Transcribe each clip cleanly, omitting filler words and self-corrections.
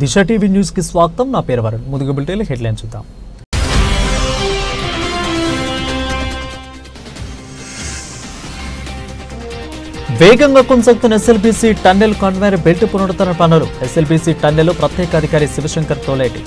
దిశ TV news కి స్వాగతం. నా పేరు వరుణ్. ముందుగా బులెటిన్ హెడ్లైన్స్ చూద్దాం. వేగంగా కొనసాగుతున్న ఎస్ఎల్బీసీ టన్నెల్ కన్వేయర్ బెల్ట్ పునరుద్ధరణ పనులు. ఎస్ఎల్బీసీ టన్నెల్ ప్రత్యేక అధికారి శివశంకర్ తోలేటి.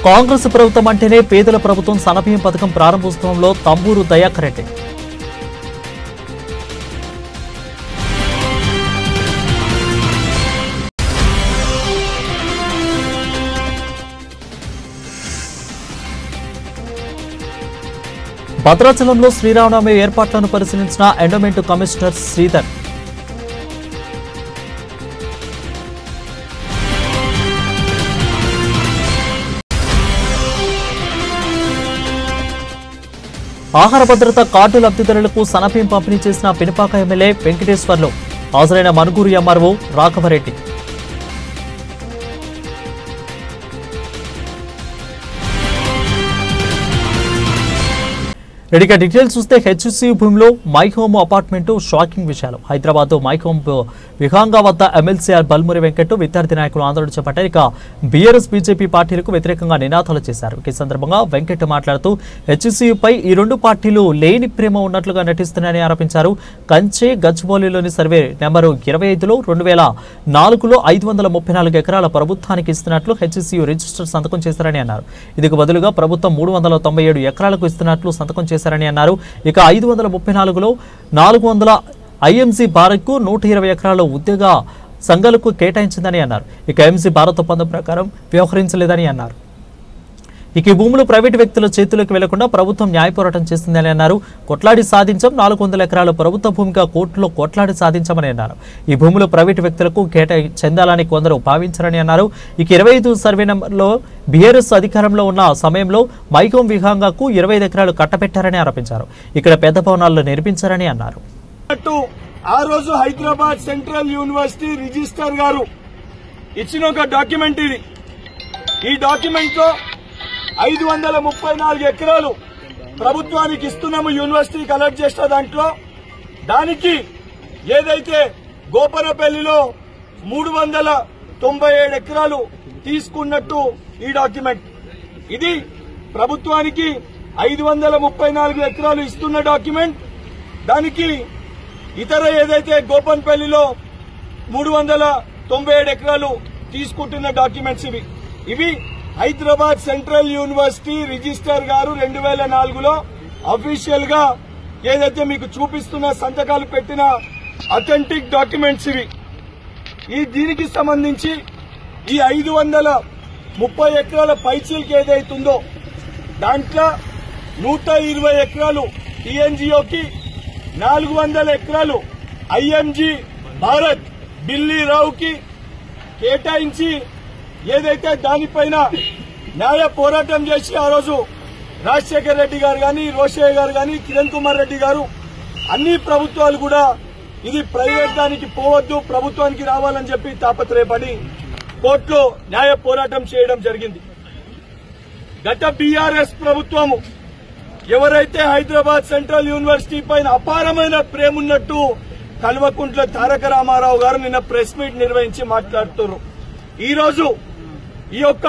కాంగ్రెస్ ప్రభుత్వం అంటేనే పేదల ప్రభుత్వం సన్నబియ్యం పథకం ప్రారంభోత్సవంలో తంబూరు దయాకర్ రెడ్డి. భద్రాచలంలో శ్రీరామనవమి ఏర్పాట్లను పరిశీలించిన ఎండోమెంట్ కమిషనర్ శ్రీధర్. ఆహార భద్రత కార్డు లబ్ధిదారులకు సన్నబియ్యం పంపిణీ చేసిన పినపాక ఎమ్మెల్యే వెంకటేశ్వర్లు. హాజరైన మనుగూరు ఎంఆర్ఓ రాఘవరెడ్డి. రెడీగా డీటెయిల్స్ చూస్తే హెచ్సీ భూమిలో మై హోమ్ అపార్ట్మెంట్ షాకింగ్ విషయాలు. హైదరాబాద్ మై హోమ్ విహాంగా వద్ద ఎమ్మెల్సీఆర్ బల్మురి వెంకట్ విద్యార్థి నాయకులు ఆందోళన చేపట్టారు. ఇక బీఆర్ఎస్ బీజేపీ పార్టీలకు వ్యతిరేకంగా నినాదాలు చేశారు. ఈ సందర్భంగా వెంకట్ మాట్లాడుతూ హెచ్సీపై ఈ రెండు పార్టీలు లేని ప్రేమ ఉన్నట్లుగా నటిస్తున్నాయని ఆరోపించారు. కంచె గచ్చిబౌలిలోని సర్వే నెంబరు 25లో 2004లో 534 ఎకరాల ప్రభుత్వానికి ఇస్తున్నట్లు హెచ్సీ రిజిస్టర్ సంతకం చేశారని అన్నారు. ఇందుకు బదులుగా ప్రభుత్వం 397 ఎకరాలకు ఇస్తున్నట్లు సంతకం చేశారని అన్నారు. ఇక 534లో 400 ఐఎంసీ భారత్కు 120 ఎకరాల ఉద్యోగ సంఘాలకు కేటాయించిందని అన్నారు. ఇక ఎంసీ భారత్ ఒప్పందం ప్రకారం వ్యవహరించలేదని అన్నారు. ఇక ఈ భూములు ప్రైవేటు వ్యక్తుల చేతులకు వెళ్లకుండా ప్రభుత్వం న్యాయ పోరాటం చేస్తుందని అన్నారు. కొట్లాడి సాధించాం. 400 ఎకరాల ప్రభుత్వ భూమిగా కోర్టులో కొట్లాడి సాధించామని అన్నారు. ఈ భూములు ప్రైవేటు వ్యక్తులకు చెందాలని కొందరు భావించారని అన్నారు. ఇక 25 సర్వే నెంబర్లో బీఆర్ఎస్ అధికారంలో ఉన్న సమయంలో మైహోం విహాంగాకు 25 ఎకరాలు కట్టబెట్టారని ఆరోపించారు. ఇక్కడ పెద్ద భవనాల్లో నిర్మించారని అన్నారు. ఆ రోజు హైదరాబాద్ సెంట్రల్ యూనివర్సిటీ రిజిస్టర్ గారు ఇచ్చిన ఒక డాక్యుమెంట్ ఇది. ఈ డాక్యుమెంట్ లో 534 ఎకరాలు ప్రభుత్వానికి ఇస్తున్నాము యూనివర్సిటీకి అలర్ట్ చేసిన దాంట్లో దానికి ఏదైతే గోపనపల్లిలో 397 ఎకరాలు తీసుకున్నట్టు ఈ డాక్యుమెంట్. ఇది ప్రభుత్వానికి 534 ఎకరాలు ఇస్తున్న డాక్యుమెంట్. దానికి ఇతర ఏదైతే గోపన్పల్లిలో 397 ఎకరాలు తీసుకుంటున్న డాక్యుమెంట్స్ ఇవి హైదరాబాద్ సెంట్రల్ యూనివర్సిటీ రిజిస్టర్ గారు 2004లో అఫీషియల్ గా ఏదైతే మీకు చూపిస్తున్న సంతకాలు పెట్టిన అథెంటిక్ డాక్యుమెంట్స్ దీనికి సంబంధించి ఈ 530 ఎకరాల పైచీలకి ఏదైతుందో దాంట్లో 120 ఎకరాలు టీఎన్జీఓకి, 400 ఎకరాలు ఐఎంజీ భారత్ ఢిల్లీ రావుకి కేటాయించి ఏదైతే దానిపైన న్యాయ పోరాటం చేసి ఆ రోజు రాజశేఖర్ రెడ్డి గారు గాని, రోషయ్య గారు గాని, కిరణ్ కుమార్ రెడ్డి గారు అన్ని ప్రభుత్వాలు కూడా ఇది ప్రైవేట్ దానికి పోవద్దు, ప్రభుత్వానికి రావాలని చెప్పి తాపత్రయపడి కోర్టులో న్యాయ పోరాటం చేయడం జరిగింది. గత బీఆర్ఎస్ ప్రభుత్వము ఎవరైతే హైదరాబాద్ సెంట్రల్ యూనివర్సిటీ పైన అపారమైన ప్రేమ ఉన్నట్టు కల్వకుంట్ల తారక రామారావు గారు నిన్న ప్రెస్ మీట్ నిర్వహించి మాట్లాడుతున్నారు. ఈ రోజు ఈ యొక్క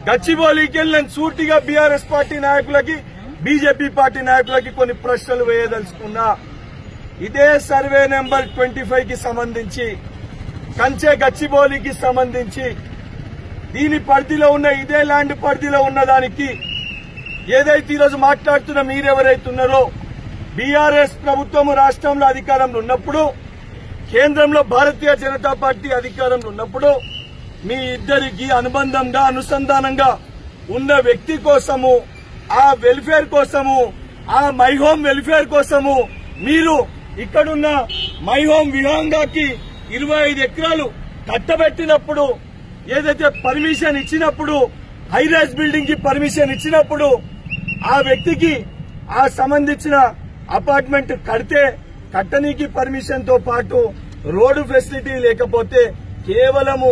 గచ్చిబౌలికి వెళ్ళిన సూటిగా బీఆర్ఎస్ పార్టీ నాయకులకి, బీజేపీ పార్టీ నాయకులకి కొన్ని ప్రశ్నలు వేయదలుచుకున్నా. ఇదే సర్వే నెంబర్ 25కి సంబంధించి, కంచె గచ్చిబౌలికి సంబంధించి దీని పరిధిలో ఉన్న ఇదే ల్యాండ్ పరిధిలో ఉన్న దానికి ఏదైతే ఈరోజు మాట్లాడుతున్న మీరెవరైతున్నారో బీఆర్ఎస్ ప్రభుత్వం రాష్ట్రంలో అధికారంలో ఉన్నప్పుడు, కేంద్రంలో భారతీయ జనతా పార్టీ అధికారంలో ఉన్నప్పుడు మీ ఇద్దరికి అనుబంధంగా అనుసంధానంగా ఉన్న వ్యక్తి కోసము, ఆ వెల్ఫేర్ కోసము, ఆ మై హోమ్ వెల్ఫేర్ కోసము మీరు ఇక్కడున్న మై హోమ్ విహాంగాకి 25 ఎకరాలు కట్టబెట్టినప్పుడు, ఏదైతే పర్మిషన్ ఇచ్చినప్పుడు, హైరైజ్ బిల్డింగ్ కి పర్మిషన్ ఇచ్చినప్పుడు ఆ వ్యక్తికి ఆ సంబంధించిన అపార్ట్మెంట్ కడితే కట్టనీకి పర్మిషన్ తో పాటు రోడ్డు ఫెసిలిటీ లేకపోతే కేవలము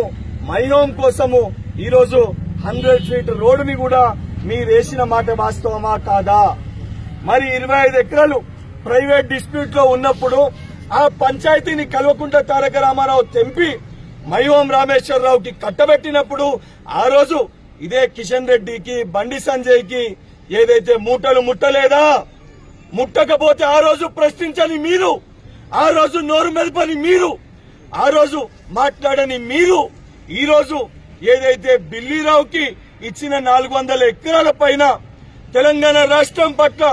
మై హోమ్ కోసము ఈరోజు 100 ఫీట్ రోడ్డుని కూడా మీరు వేసిన మాట వాస్తవమా కాదా? మరి 25 ఎకరాలు ప్రైవేట్ డిస్ప్యూట్ లో ఉన్నప్పుడు ఆ పంచాయతీని కల్వకుంట్ల తారక రామారావు తెంపి మైహోం రామేశ్వరరావుకి కట్టబెట్టినప్పుడు ఆ రోజు ఇదే కిషన్ రెడ్డికి బండి సంజయ్కి ఏదైతే మూటలు ముట్టలేదా? ముట్టకపోతే ఆ రోజు ప్రశ్నించని మీరు, ఆ రోజు నోరు మెదపని మీరు, ఆ రోజు మాట్లాడని మీరు, ఈ రోజు ఏదైతే బిల్లీరావుకి ఇచ్చిన 400 ఎకరాల పైన తెలంగాణ రాష్ట్రం పట్ల,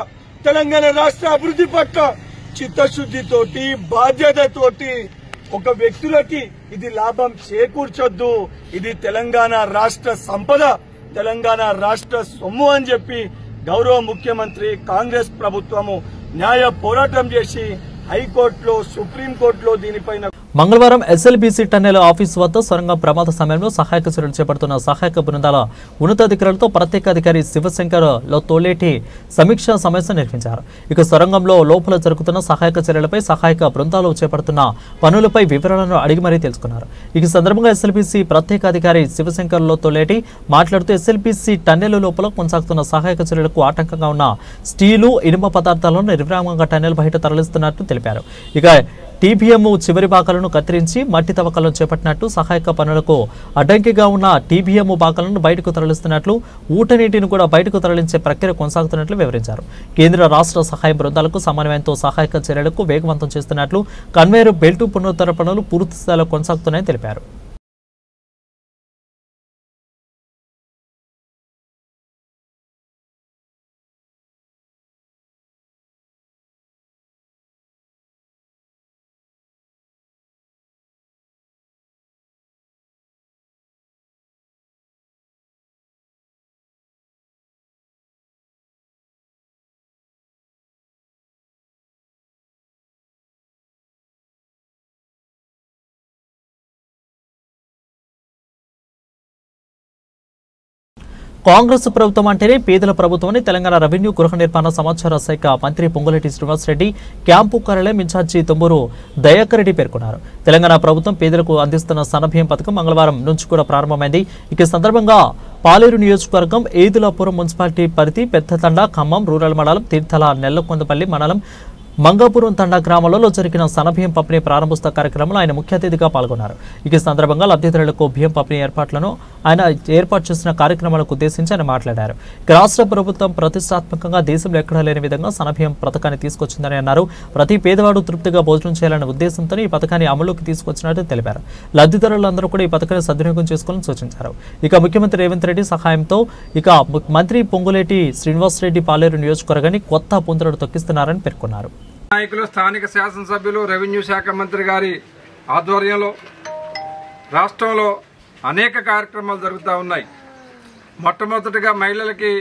తెలంగాణ రాష్ట్ర అభివృద్ధి పట్ల చిత్తశుద్దితోటి బాధ్యతతోటి ఒక వ్యక్తులకి ఇది లాభం చేకూర్చొద్దు, ఇది తెలంగాణ రాష్ట్ర సంపద, తెలంగాణ రాష్ట్ర సొమ్ము అని చెప్పి గౌరవ ముఖ్యమంత్రి కాంగ్రెస్ ప్రభుత్వము న్యాయ పోరాటం చేసి హైకోర్టులో, సుప్రీంకోర్టులో దీనిపైన మంగళవారం ఎస్ఎల్బీసీ టన్నెల్ ఆఫీసు వద్ద సొరంగం ప్రమాద సమయంలో సహాయక చర్యలు చేపడుతున్న సహాయక బృందాల ఉన్నతాధికారులతో ప్రత్యేక అధికారి శివశంకర్ తోలేటి సమీక్షా సమావేశం నిర్వహించారు. ఇక సొరంగంలో లోపల జరుగుతున్న సహాయక చర్యలపై సహాయక బృందాలు చేపడుతున్న పనులపై వివరాలను అడిగి మరీ తెలుసుకున్నారు. ఈ సందర్భంగా ఎస్ఎల్బీసీ ప్రత్యేక అధికారి శివశంకర్ తోలేటి మాట్లాడుతూ ఎస్ఎల్బీసీ టన్నెల్ లోపల కొనసాగుతున్న సహాయక చర్యలకు ఆటంకంగా ఉన్న స్టీలు, ఇనుప పదార్థాలను నిర్విరామంగా టన్నెల్ బయట తరలిస్తున్నట్టు తెలిపారు. ఇక టీబీఎం చివరి భాగాలను కత్తిరించి మట్టి తవ్వకాలను చేపట్టినట్టు, సహాయక పనులకు అడ్డంకిగా ఉన్న టీబీఎం భాగాలను బయటకు తరలిస్తున్నట్లు, ఊటనీటిని కూడా బయటకు తరలించే ప్రక్రియ కొనసాగుతున్నట్లు వివరించారు. కేంద్ర రాష్ట్ర సహాయ బృందాలకు సమన్వయంతో సహాయక చర్యలకు వేగవంతం చేస్తున్నట్లు, కన్వేయర్ బెల్టు పునరుద్ధరణ పనులు పూర్తి స్థాయిలో కొనసాగుతున్నాయని తెలిపారు. కాంగ్రెస్ ప్రభుత్వం అంటేనే పేదల ప్రభుత్వమని తెలంగాణ రెవెన్యూ, గృహ నిర్మాణ, సమాచార శాఖ మంత్రి పొంగులేటి శ్రీనివాసరెడ్డి క్యాంపు కార్యాలయం ఇన్ఛార్జి తుమ్మూరు దయాకర్ రెడ్డి పేర్కొన్నారు. తెలంగాణ ప్రభుత్వం పేదలకు అందిస్తున్న సన్నబియ్యం పథకం మంగళవారం నుంచి కూడా ప్రారంభమైంది. ఈ సందర్భంగా పాలేరు నియోజకవర్గం ఏదులాపురం మున్సిపాలిటీ పరిధి పెద్దతండ, ఖమ్మం రూరల్ మండలం, తీర్థల, నెల్లకొందపల్లి మండలం, మంగాపురం తండా గ్రామాలలో జరిగిన సన్నబియ్యం పంపిణీ ప్రారంభోత్సవ కార్యక్రమంలో ఆయన ముఖ్య అతిథిగా పాల్గొన్నారు. ఈ సందర్భంగా లబ్ధిదారులకు బియ్యం పంపిణీ ఏర్పాట్లను ఆయన ఏర్పాటు చేసిన కార్యక్రమాలకు ఉద్దేశించి ఆయన మాట్లాడారు. రాష్ట్ర ప్రభుత్వం ప్రతిష్టాత్మకంగా దేశంలో ఎక్కడా లేని విధంగా సన్నబియ్యం పథకాన్ని తీసుకొచ్చిందని అన్నారు. ప్రతి పేదవాడు తృప్తిగా భోజనం చేయాలనే ఉద్దేశంతో ఈ పథకాన్ని అమలులోకి తీసుకొచ్చినట్టు తెలిపారు. లబ్ధిదారులందరూ కూడా ఈ పథకాన్ని సద్వినియోగం చేసుకోవాలని సూచించారు. ఇక ముఖ్యమంత్రి రేవంత్ రెడ్డి సహాయంతో ఇక మంత్రి పొంగులేటి శ్రీనివాసరెడ్డి పాలేరు నియోజకవర్గాన్ని కొత్త పుంతలు తొక్కిస్తున్నారని పేర్కొన్నారు. నాయకులు, స్థానిక శాసనసభ్యులు, రెవెన్యూ శాఖ మంత్రి గారి ఆధ్వర్యంలో రాష్ట్రంలో అనేక కార్యక్రమాలు జరుగుతూ ఉన్నాయి. మొట్టమొదటిగా మహిళలకి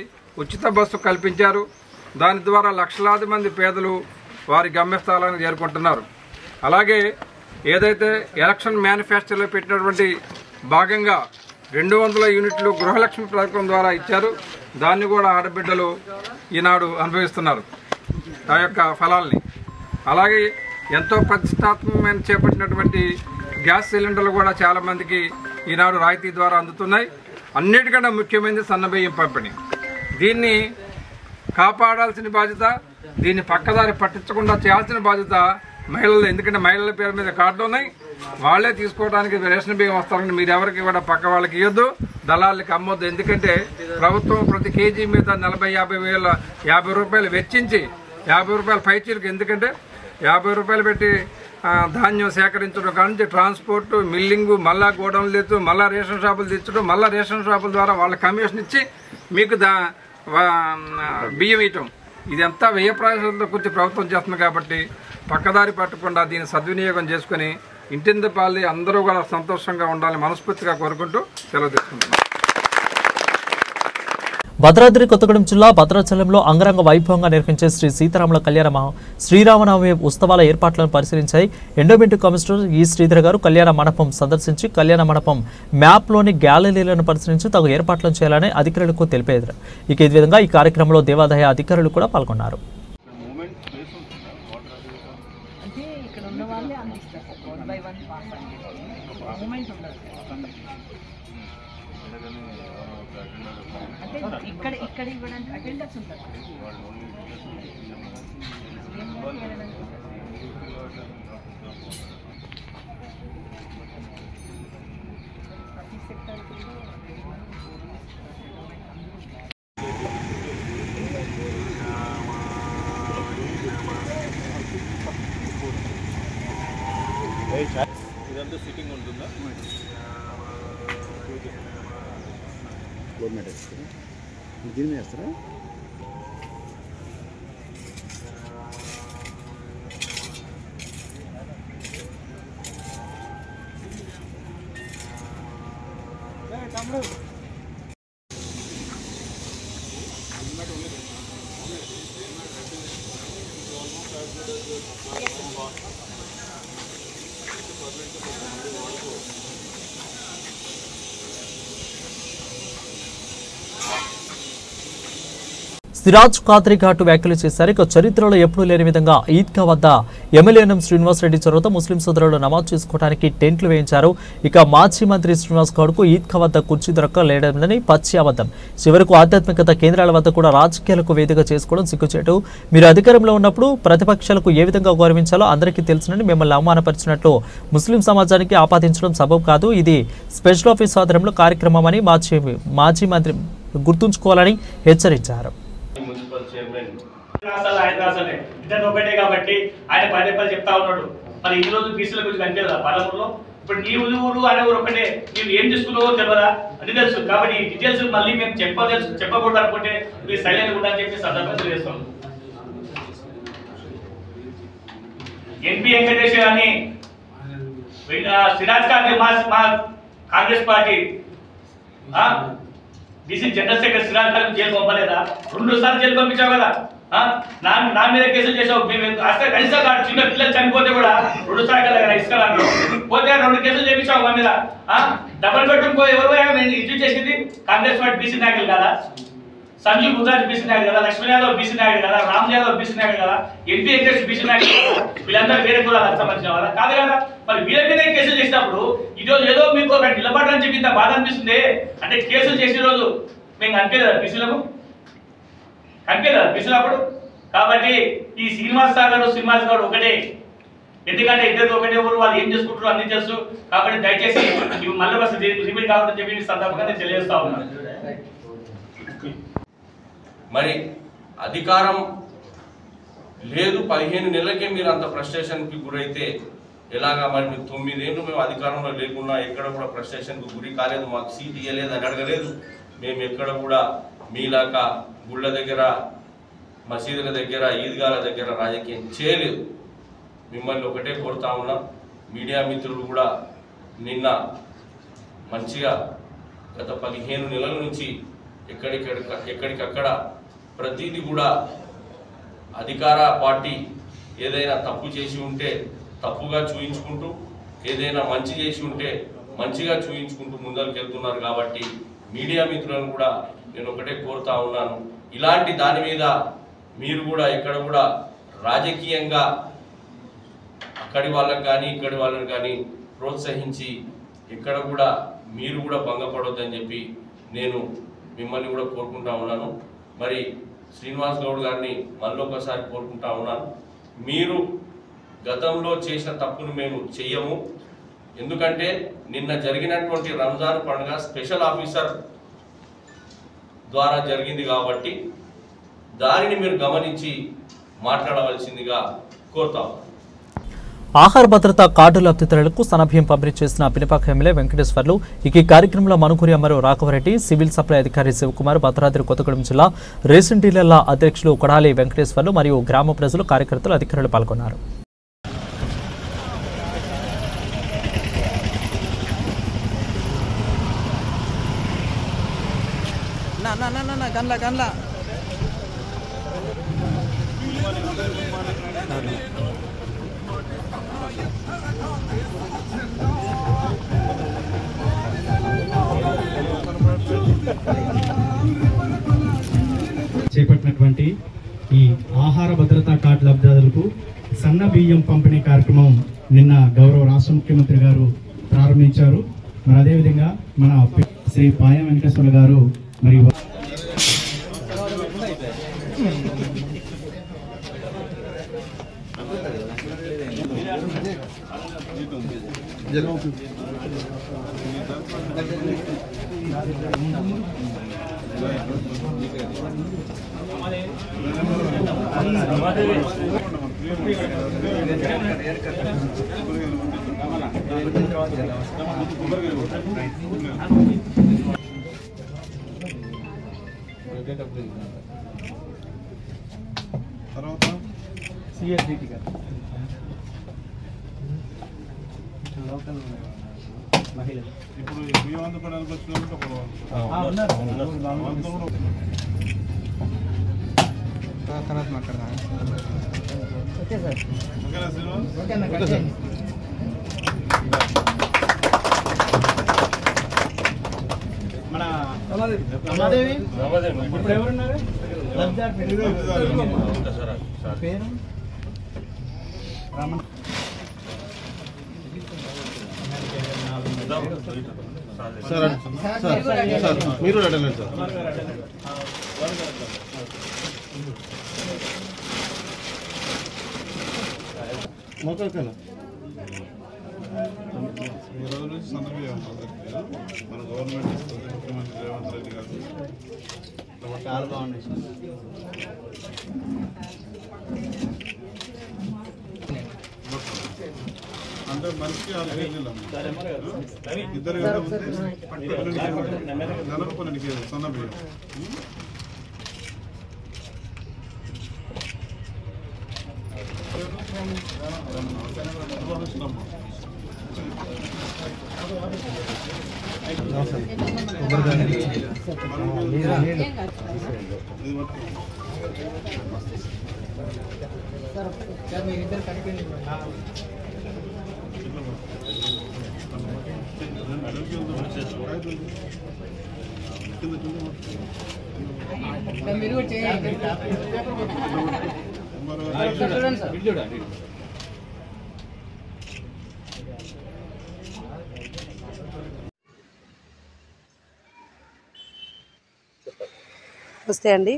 ఉచిత బస్సు కల్పించారు. దాని ద్వారా లక్షలాది మంది పేదలు వారి గమ్యస్థానానికి చేరుకుంటున్నారు. అలాగే ఏదైతే ఎలక్షన్ మేనిఫెస్టోలో పెట్టినటువంటి భాగంగా 200 యూనిట్లు గృహలక్ష్మి పథకం ద్వారా ఇచ్చారు. దాన్ని కూడా ఆడబిడ్డలు ఈనాడు అనుభవిస్తున్నారు ఆ యొక్క ఫలాల్ని. అలాగే ఎంతో ప్రతిష్టాత్మకమైన చేపట్టినటువంటి గ్యాస్ సిలిండర్లు కూడా చాలామందికి ఈనాడు రాయితీ ద్వారా అందుతున్నాయి. అన్నిటికన్నా ముఖ్యమైనది సన్నబియ్యం పంపిణీ. దీన్ని కాపాడాల్సిన బాధ్యత, దీన్ని పక్కదారి పట్టించకుండా చేయాల్సిన బాధ్యత మహిళలు. ఎందుకంటే మహిళల పేరు మీద కార్డులు ఉన్నాయి, వాళ్లే తీసుకోవడానికి రేషన్ బియ్యం వస్తారని మీరు ఎవరికి కూడా పక్క వాళ్ళకి ఇవ్వద్దు, దళాలకి అమ్మొద్దు. ఎందుకంటే ప్రభుత్వం ప్రతి కేజీ మీద 40-50 రూపాయలు వెచ్చించి 50 రూపాయల పైచీలకు, ఎందుకంటే 50 రూపాయలు పెట్టి ధాన్యం సేకరించడం కానీ ట్రాన్స్పోర్ట్, మిల్లింగు, మళ్ళా గోడౌన్లు తెచ్చు, మళ్ళా రేషన్ షాపులు తెచ్చడం, మళ్ళా రేషన్ షాపుల ద్వారా వాళ్ళ కమిషన్ ఇచ్చి మీకు బియ్యం ఇవ్వటం, ఇదంతా వ్యయ ప్రయాసాలతో కూర్చి ప్రభుత్వం చేస్తుంది. కాబట్టి పక్కదారి పట్టకుండా దీన్ని సద్వినియోగం చేసుకుని ఇంటింది పాలి అందరూ కూడా సంతోషంగా ఉండాలని మనస్ఫూర్తిగా కోరుకుంటూ సెలవు తీసుకుంటున్నాం. భద్రాద్రి కొత్తగూడెం జిల్లా భద్రాచలంలో అంగరంగ వైభవంగా నిర్వహించే శ్రీ సీతారాముల కళ్యాణ శ్రీరామనవమి ఉత్సవాల ఏర్పాట్లను పరిశీలించాయి ఎండోమెంట్ కమిషనర్ ఈ శ్రీధర్ గారు కళ్యాణ మండపం సందర్శించి కళ్యాణ మండపం మ్యాప్లోని గ్యాలరీలను పరిశీలించి తగు ఏర్పాట్లను చేయాలని అధికారులకు తెలిపారు. ఇక ఈ విధంగా ఈ కార్యక్రమంలో దేవాదాయ అధికారులు కూడా పాల్గొన్నారు. ఇక్కడ ఇవ్వడానికి అటెండెన్స్ ఉంటుంది. ప్రతి సెక్టర్కి ఇదంతా సిట్టింగ్ ఉంటుందా? గవర్నమెంట్ వేస్తారా? దీని మీద వేస్తారా? తమ్ముడు సిరాజ్ ఖాద్రీ ఘాటు వ్యాఖ్యలు చేశారు. ఇక చరిత్రలో ఎప్పుడూ లేని విధంగా ఈద్గా వద్ద ఎమ్మెల్యే ఎన్ఎం శ్రీనివాస్ రెడ్డి చొరవతో ముస్లిం సోదరులు నమాజ్ చేసుకోవడానికి టెంట్లు వేయించారు. ఇక మాజీ మంత్రి శ్రీనివాస్ గౌడ్కు ఈద్గా వద్ద కుర్చీ దొరకలేదని పచ్చి అబద్ధం. చివరకు ఆధ్యాత్మికత కేంద్రాల వద్ద కూడా రాజకీయాలకు వేదిక చేసుకోవడం సిగ్గుచేటు. మీరు అధికారంలో ఉన్నప్పుడు ప్రతిపక్షాలకు ఏ విధంగా గౌరవించాలో అందరికీ తెలుసునని మిమ్మల్ని అవమానపరిచినట్లు ముస్లిం సమాజానికి ఆపాదించడం సబబు కాదు. ఇది స్పెషల్ ఆఫీస్ ఆధ్వర్యంలో కార్యక్రమం అని మాజీ మంత్రి గుర్తుంచుకోవాలని హెచ్చరించారు. ఇద్దరు ఒకటే కాబట్టి ఆయన పదే పదే చెప్తా ఉన్నాడు. మరి ఈ రోజు బీసీల గురించి కనిపించదా పాలమూరులో? ఇప్పుడు నీ ఊరు ఆయన ఊరు ఒకటే, నీవు ఏం చేసుకున్నావో తెలియదా అని తెలుసు. కాబట్టి ఈ డీటెయిల్స్ మళ్ళీ మేము చెప్పకూడదు అనుకుంటే మీరు సైలెంట్ కూడా అని చెప్పి సందర్భంగా తెలియజేస్తాం. ఎన్పి వెంకటేష్ గారిని సిరాజ్ ఖాన్ మా Congress party BC general secretary Siraj Khan jail పంపలేదా? 2 సార్లు జైలు పంపించావు కదా. నా మీద కేసులు చేసావు. చిన్న పిల్లలు చనిపోతే కూడా 2 సార్లు ఇసుకలాంటి పోతే 2 కేసులు చేయించావు మా మీద. డబుల్ బెడ్రూమ్ ఎవరు ఇష్యూ చేసింది? కాంగ్రెస్ పార్టీ బీసీ నాయకులు కదా. సంజీవ్ గుజరాత్ బీసీ నాయకుడు కదా, లక్ష్మణ్ యాదవ్ బీసీ నాయకుడు కదా, రామ్ యాదవ్ బీసీ నాయకుడు కదా, ఎంపీ వెంకటేష్ బీసీ నాయకుడు కదా. వీళ్ళందరూ వేరే కులాలకు సంబంధించిన వాళ్ళ కాదు కదా. మరి వీళ్ళ మీద కేసులు చేసినప్పుడు ఈరోజు ఏదో మీకు ఒక నిలబడని చెప్పి ఇంత బాధ అనిపిస్తుంది. అంటే కేసులు చేసిన రోజు మేము కనిపించదా బీసీలకు? కనిపించదా బీసీలప్పుడు? కాబట్టి ఈ శ్రీనివాస్ గౌడ్ ఒకటే. ఎందుకంటే ఇద్దరు ఒకటే ఊరు, వాళ్ళు ఏం చేసుకుంటారో అన్ని తెలుసు. కాబట్టి దయచేసి మళ్ళీ వస్తుంది రిపీట్ కావాలని చెప్పి సందర్భంగా నేను తెలియజేస్తా ఉన్నాను. మరి అధికారం లేదు 15 నెలలకే మీరు అంత ఫ్రస్ట్రేషన్కి గురైతే ఎలాగా? మరి మీరు 9 ఏళ్ళు మేము అధికారంలో లేకున్నా ఎక్కడ కూడా ఫ్రస్ట్రేషన్కి గురి కాలేదు. మాకు సీట్ ఇవ్వలేదు అని అడగలేదు. మేము ఎక్కడ కూడా మీలాగా గుళ్ళ దగ్గర, మసీదుల దగ్గర, ఈద్గాల దగ్గర రాజకీయం చేయలేదు. మిమ్మల్ని ఒకటే కోరుతా ఉన్నాం. మీడియా మిత్రులు కూడా నిన్న మంచిగా గత 15 నెలల నుంచి ఎక్కడికక్కడ ప్రతిదీ కూడా అధికార పార్టీ ఏదైనా తప్పు చేసి ఉంటే తప్పుగా చూయించుకుంటూ, ఏదైనా మంచి చేసి ఉంటే మంచిగా చూయించుకుంటూ ముందరికి వెళ్తున్నారు. కాబట్టి మీడియా మిత్రులను కూడా నేను ఒకటే కోరుతా ఉన్నాను. ఇలాంటి దాని మీద మీరు కూడా ఎక్కడ కూడా రాజకీయంగా అక్కడి వాళ్ళకి కానీ ఇక్కడి వాళ్ళని కానీ ప్రోత్సహించి ఎక్కడ కూడా మీరు కూడా భంగపడొద్దని చెప్పి నేను మిమ్మల్ని కూడా కోరుకుంటా ఉన్నాను. మరి శ్రీనివాస్ గౌడ్ గారిని మళ్ళొకసారి కోరుకుంటా ఉన్నాను. మీరు గతంలో చేసిన తప్పును మేము చెయ్యము. ఎందుకంటే నిన్న జరిగినటువంటి రంజాన్ పండుగ స్పెషల్ ఆఫీసర్ ద్వారా జరిగింది కాబట్టి దానిని మీరు గమనించి మాట్లాడవలసిందిగా కోరుతాం. ఆహార భద్రతా కార్డు లబ్ధిదారులకు సన్నబియ్యం పంపిణీ చేసిన పినపాక ఎమ్మెల్యే వెంకటేశ్వర్లు. ఈ కార్యక్రమంలో మనుకూరి అమ్మరు రాఘవరెడ్డి, సివిల్ సప్లై అధికారి శివకుమార్, భద్రాద్రి కొత్తగూడెం జిల్లా రేషన్ డీలర్ల అధ్యక్షులు కొడాలి వెంకటేశ్వర్లు మరియు గ్రామ ప్రజలు, కార్యకర్తలు, అధికారులు పాల్గొన్నారు. చేపట్టినటువంటి ఈ ఆహార భద్రతా కార్డు లబ్ధిదారులకు సన్న బియ్యం పంపిణీ కార్యక్రమం నిన్న గౌరవ రాష్ట్ర ముఖ్యమంత్రి గారు ప్రారంభించారు. మరి అదేవిధంగా మన శ్రీ పాయ వెంకటేశ్వర గారు మరియు తర్వాత సిఎస్డిటి గారు లోకల్ మహిళలు ఇప్పుడు బియ్యం అందుకోవడానికి వచ్చిన తర్వాత మాట్లాడదాం. Okay sir. ఓకేనా శ్రీనివాస్? Okay sir. మన రమాదేవి ఇప్పుడు ఎవరున్నారు? పేరు రమణ. సార్ సార్ మీరు అడగండి సార్. మొక్కనా ఈ రోజు నుంచి సన్నబియ్యం మన గవర్నమెంట్ ఇస్తుంది. ముఖ్యమంత్రి రేవంత్ రెడ్డి గారు చాలా బాగుంది. అంటే మనిషికి 6 కేజీలు ఇద్దరు నెలకు 12 కేజీలు సన్నబియ్యం. మీరిద్దరు కలిపి మీరు చేయండి. చూడండి సార్. చూడండి. నమస్తే అండి,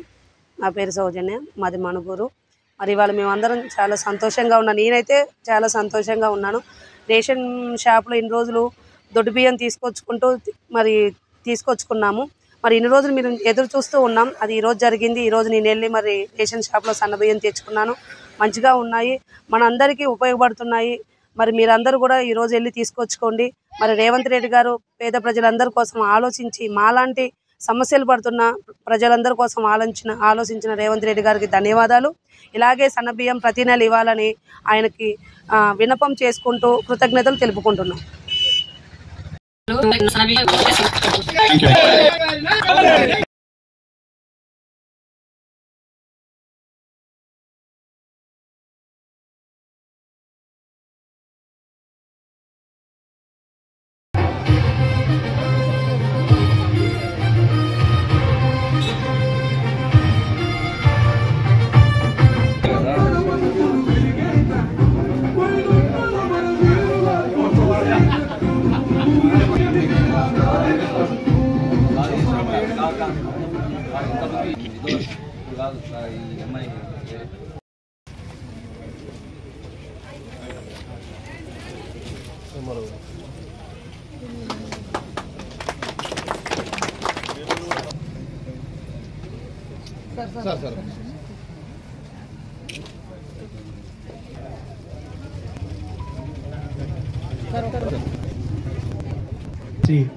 నా పేరు సౌజన్య, మాది మణుపూరు. మరి ఇవాళ మేమందరం చాలా సంతోషంగా ఉన్నాను. నేనైతే చాలా సంతోషంగా ఉన్నాను. రేషన్ షాప్లో ఇన్ని రోజులు దొడ్డు బియ్యం తీసుకొచ్చుకున్నాము. మరి ఇన్ని రోజులు మీరు ఎదురు చూస్తూ ఉన్నాం. అది ఈరోజు జరిగింది. ఈరోజు నేను వెళ్ళి మరి రేషన్ షాప్లో సన్న బియ్యం తెచ్చుకున్నాను. మంచిగా ఉన్నాయి, మనందరికీ ఉపయోగపడుతున్నాయి. మరి మీరందరూ కూడా ఈరోజు వెళ్ళి తీసుకొచ్చుకోండి. మరి రేవంత్ రెడ్డి గారు పేద ప్రజలందరి కోసం ఆలోచించి మాలాంటి సమస్యలు పడుతున్న ప్రజలందరి కోసం ఆలోచించిన రేవంత్ రెడ్డి గారికి ధన్యవాదాలు. ఇలాగే సన్నబియ్యం ప్రతి నెల ఇవ్వాలని ఆయనకి విన్నపం చేసుకుంటూ కృతజ్ఞతలు తెలుపుకుంటున్నాం.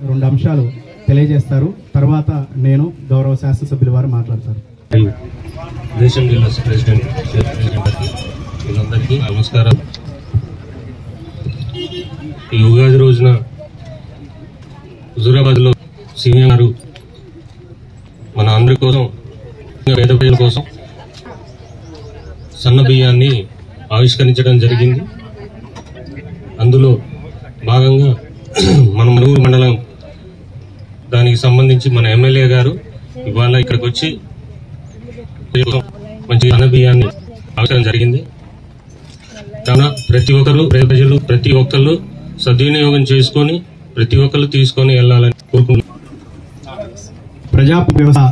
రెండు అంశాలు తెలియజేస్తారు. తర్వాత నేను గౌరవ శాసనసభ్యుల వారు మాట్లాడతారు. రేషన్ డీలర్స్ ప్రెసిడెంట్ వీళ్ళందరికీ నమస్కారం. ఈ ఉగాది రోజున హుజూరాబాద్లో సీఎం గారు మన అందరి కోసం, పేద ప్రజల కోసం సన్న బియ్యాన్ని ఆవిష్కరించడం జరిగింది. అందులో భాగంగా మన మణుగూరు మండలం దానికి సంబంధించి మన ఎమ్మెల్యే గారు ఇవాళ ఇక్కడికి వచ్చి మంచి సన్న బియ్యాన్ని ఆవిష్కరణ జరిగింది. కావున ప్రతి ఒక్కళ్ళు సద్వినియోగం చేసుకొని ప్రతి ఒక్కళ్ళు తీసుకొని వెళ్ళాలని కోరుకుంటున్నాను. ప్రజా వ్యవస్థ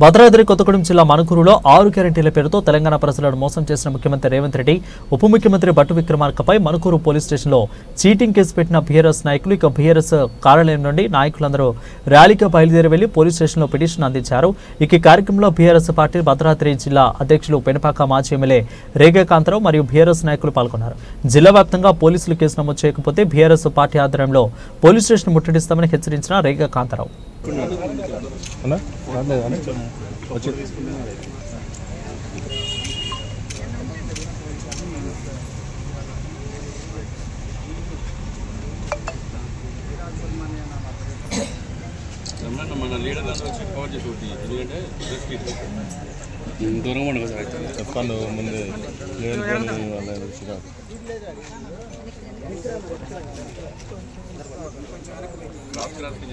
భద్రాద్రి కొత్తగూడెం జిల్లా మణుకూరులో 6 గ్యారెంటీల పేరుతో తెలంగాణ ప్రజలను మోసం చేసిన ముఖ్యమంత్రి రేవంత్ రెడ్డి ఉప ముఖ్యమంత్రి భట్టు విక్రమార్కపై మణుకూరు పోలీస్ స్టేషన్లో చీటింగ్ కేసు పెట్టిన బీఆర్ఎస్ నాయకులు ఇక బీఆర్ఎస్ కార్యాలయం నుండి నాయకులందరూ ర్యాలీగా బయలుదేరి వెళ్లి పోలీస్ స్టేషన్లో పిటిషన్ అందించారు. ఈ కార్యక్రమంలో బీఆర్ఎస్ పార్టీ భద్రాద్రి జిల్లా అధ్యక్షులు పెనపాక మాజీ ఎమ్మెల్యే రేగా కాంతారావు మరియు బీఆర్ఎస్ నాయకులు పాల్గొన్నారు. జిల్లా వ్యాప్తంగా పోలీసులు కేసు నమోదు చేయకపోతే బీఆర్ఎస్ పార్టీ ఆధ్వర్యంలో పోలీస్ స్టేషన్ ముట్టడిస్తామని హెచ్చరించిన రేగా కాంతారావు. మన లీడర్ వచ్చి కవర్ చేసి ఒకటి ఎందుకంటే దూరంగా ఉండదు సార్ అయితే చెప్పాను ముందు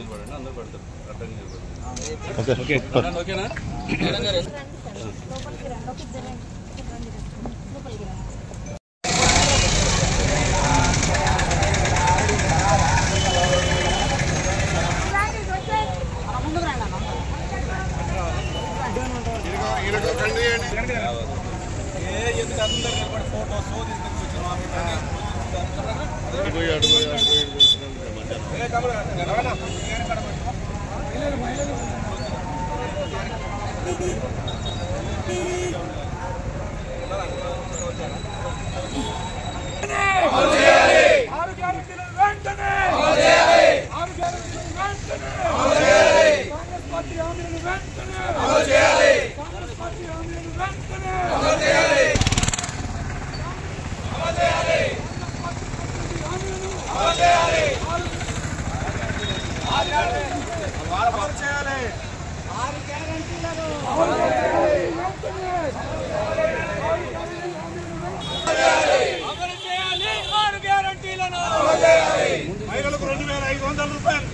నిలబడండి అందరూ పడతారు అడ్డంగా నిలబడండి. ఓకేనా? మహిళలకు 2500 రూపాయలు.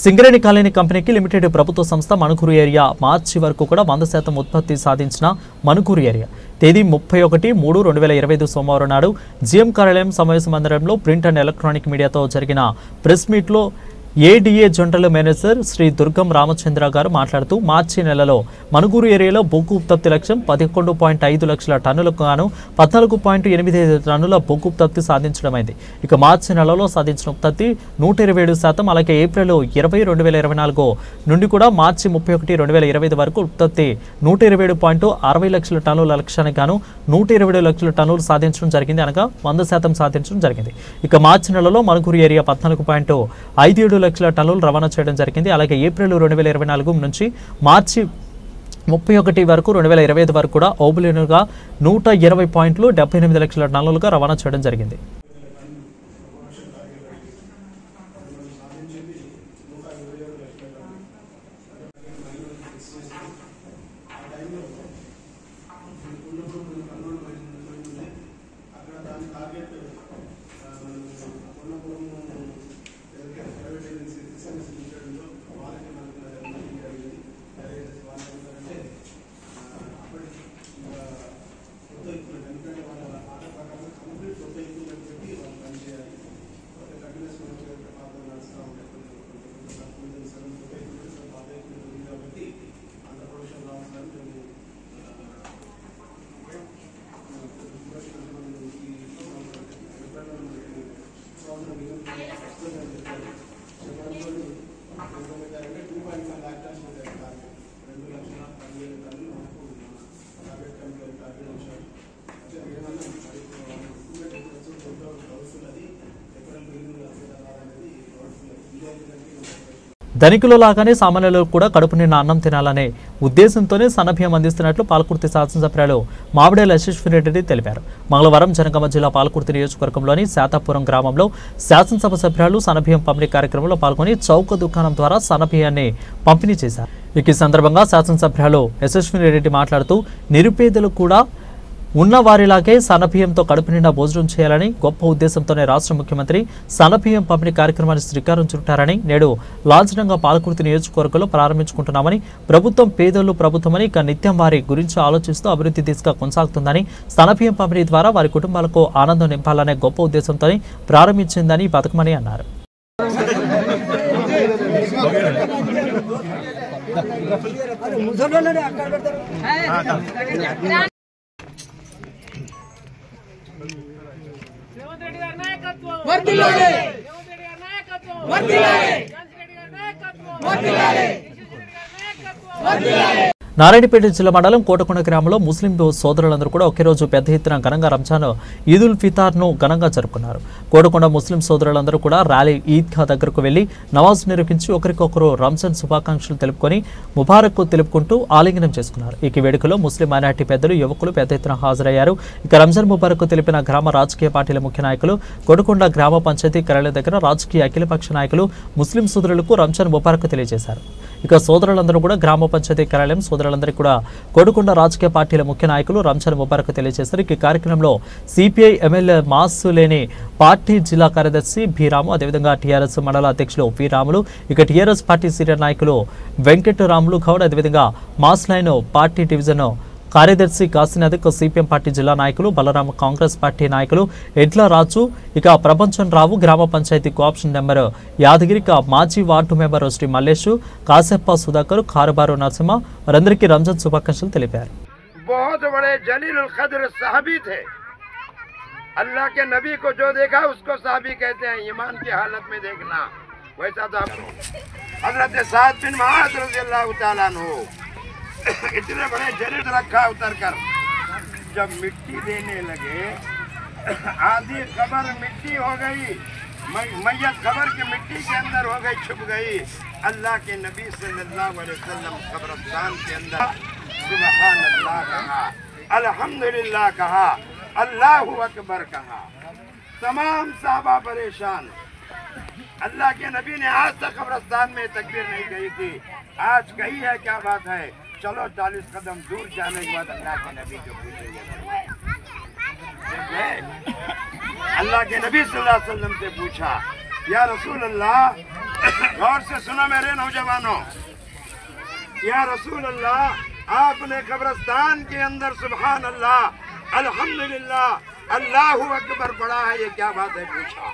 సింగరేణి కాలనీ కంపెనీకి లిమిటెడ్ ప్రభుత్వ సంస్థ మణుకూరు ఏరియా మార్చి వరకు కూడా 100% ఉత్పత్తి సాధించిన మణుకూరు ఏరియా తేదీ 31/3/2025 సోమవారం నాడు జీఎం కార్యాలయం సమావేశ మందిరంలో ప్రింట్ అండ్ ఎలక్ట్రానిక్ మీడియాతో జరిగిన ప్రెస్ మీట్లో ఏడీఏ జనరల్ మేనేజర్ శ్రీ దుర్గం రామచంద్ర గారు మాట్లాడుతూ మార్చి నెలలో మణుకూరు ఏరియాలో బొగ్గు ఉత్పత్తి లక్ష్యం 11.5 లక్షల టన్నులకు గాను 14.85 టన్నుల బొగ్గు ఉత్పత్తి సాధించడమైంది. ఇక మార్చి నెలలో సాధించిన ఉత్పత్తి 127%, అలాగే ఏప్రిల్ 20, 2024 నుండి కూడా మార్చి 31, 2025 వరకు ఉత్పత్తి 127.60 లక్షల టన్నుల లక్ష్యానికి గాను 127 లక్షల టన్నులు సాధించడం జరిగింది, అనగా 100% సాధించడం జరిగింది. ఇక మార్చి నెలలో మణుకూరు ఏరియా 14.57 లక్షల టన్నులు రవాణా చేయడం జరిగింది. అలాగే ఏప్రిల్ 2024 నుంచి మార్చి 31 వరకు 2025 వరకు కూడా ఓబులేనుగా 120.78 లక్షల టన్నులుగా రవాణా చేయడం జరిగింది. ధనికుల లాగానే సామాన్యులు కూడా కడుపు నిండా అన్నం తినాలనే ఉద్దేశంతోనే సన్నబియ్యం అందిస్తున్నట్లు పాలకుర్తి శాసనసభ్యులు మామిడేల యశస్విరెడ్డి తెలిపారు. మంగళవారం జనగామ జిల్లా పాలకుర్తి నియోజకవర్గంలోని శాతాపురం గ్రామంలో శాసనసభ సభ్యులు సన్నబియ్యం పంపిణీ కార్యక్రమంలో పాల్గొని చౌక దుకాణం ద్వారా సన్నబియ్యాన్ని పంపిణీ చేశారు. ఈ సందర్భంగా శాసనసభ్యులు యశస్విరెడ్డి మాట్లాడుతూ నిరుపేదలు కూడా ఉన్న వారిలాగే సన్నబియ్యంతో కడుపు నిండా భోజనం చేయాలని గొప్ప ఉద్దేశంతోనే రాష్ట్ర ముఖ్యమంత్రి సన్నబియ్యం పంపిణీ కార్యక్రమాన్ని శ్రీకారం చుట్టారని నేడు లాంఛనంగా పాలకుర్తి నియోజకవర్గంలో ప్రారంభించుకుంటున్నామని, ప్రభుత్వం పేదోళ్లు ప్రభుత్వమని ఇక నిత్యం వారి గురించి ఆలోచిస్తూ అభివృద్ధి దిశగా కొనసాగుతుందని, సన్నబియ్యం పంపిణీ ద్వారా వారి కుటుంబాలకు ఆనందం నింపాలనే గొప్ప ఉద్దేశంతో ప్రారంభించిందని ఈ పథకమని అన్నారు. నారాయణపేట జిల్లా మండలం కోటకొండ గ్రామంలో ముస్లిం సోదరులందరూ కూడా ఒకే రోజు పెద్ద ఎత్తున ఘనంగా రంజాన్ ఈదుల్ ఫితార్ను ఘనంగా జరుపుకున్నారు. కోటకొండ ముస్లిం సోదరులందరూ కూడా ర్యాలీ ఈద్గా దగ్గరకు వెళ్లి నమాజ్ నిర్వహించి ఒకరికొకరు రంజాన్ శుభాకాంక్షలు తెలుపుకొని ముబారక్ తెలుపుకుంటూ ఆలింగనం చేసుకున్నారు. ఈ వేడుకలో ముస్లిం మైనార్టీ పెద్దలు, యువకులు పెద్ద ఎత్తున హాజరయ్యారు. ఇక రంజాన్ ముబారక్ తెలిపిన గ్రామ రాజకీయ పార్టీల ముఖ్య నాయకులు, కోటకొండ గ్రామ పంచాయతీ కార్యాలయం దగ్గర రాజకీయ అఖిలపక్ష నాయకులు ముస్లిం సోదరులకు రంజాన్ ముబారక్ తెలియజేశారు. ఇక సోదరులందరూ కూడా గ్రామ పంచాయతీ కార్యాలయం సోదరులందరికీ కూడా కోటకొండ రాజకీయ పార్టీల ముఖ్య నాయకులు రంజాన్ ముబారక్ తెలియజేశారు. ఈ కార్యక్రమంలో సిపిఐ ఎమ్మెల్యే మాసులేని పార్టీ జిల్లా కార్యదర్శి బి రాము, అదేవిధంగా టీఆర్ఎస్ మండల అధ్యక్షులు వి రాములు, ఇక టీఆర్ఎస్ పార్టీ సీనియర్ నాయకులు వెంకటరాములు గౌడ్, అదేవిధంగా మాస్లైన్ పార్టీ డివిజన్ కార్యదర్శి కాశీనాథ్, సిపిఎం పార్టీ జిల్లా నాయకులు బలరామ, కాంగ్రెస్ పార్టీ నాయకులు ఎడ్ల రాజు, ఇక ప్రపంచం రావు, గ్రామ పంచాయతీ కోఆప్షన్ నెంబర్ యాదగిరి, మాజీ వార్డు మెంబర్ శ్రీ మల్లేషు, కాసేప్ప సుధాకర్, కారుబారు నరసింహ వారందరికీ రంజాన్ శుభాకాంక్షలు తెలిపారు. बहुत बड़े जलील कद्र सहाबी थे। अल्लाह के नबी को जो देखा उसको सहाबी कहते हैं। ईमान की हालत में देखना वैसा था। हजरत साद बिन मुआज रज़ियल्लाहु ताला अन्हु इतने बड़े जलील रखा उतर कर जब मिट्टी देने लगे, आधी कब्र मिट्टी हो गई, मैयत कब्र की मिट्टी के अंदर हो गई, छुप गई। अल्लाह के नबी सल्लल्लाहु अलैहि वसल्लम कब्रिस्तान के अंदर सुबहान अल्लाह कहा, अल्हम्दुलिल्लाह कहा, अल्लाहु अकबर कहा। तमाम साहबा परेशान। अल्लाह के नबी ने आज तक कब्रिस्तान में तकबीर नहीं कही थी, आज कही है। क्या बात है? चलो 40 कदम दूर जाने के बाद अल्लाह के नबी को पूछेंगे। अल्लाह के नबी सल्लल्लाहु अलैहि वसल्लम से पूछा, या रसूल अल्लाह, गौर से सुनो मेरे नौजवानों, या रसूल अल्लाह, आपने कब्रिस्तान के अंदर सुभान अल्लाह, अल्हम्दुलिल्लाह, अल्लाहु अकबर पढ़ा है, ये क्या बात है? पूछा।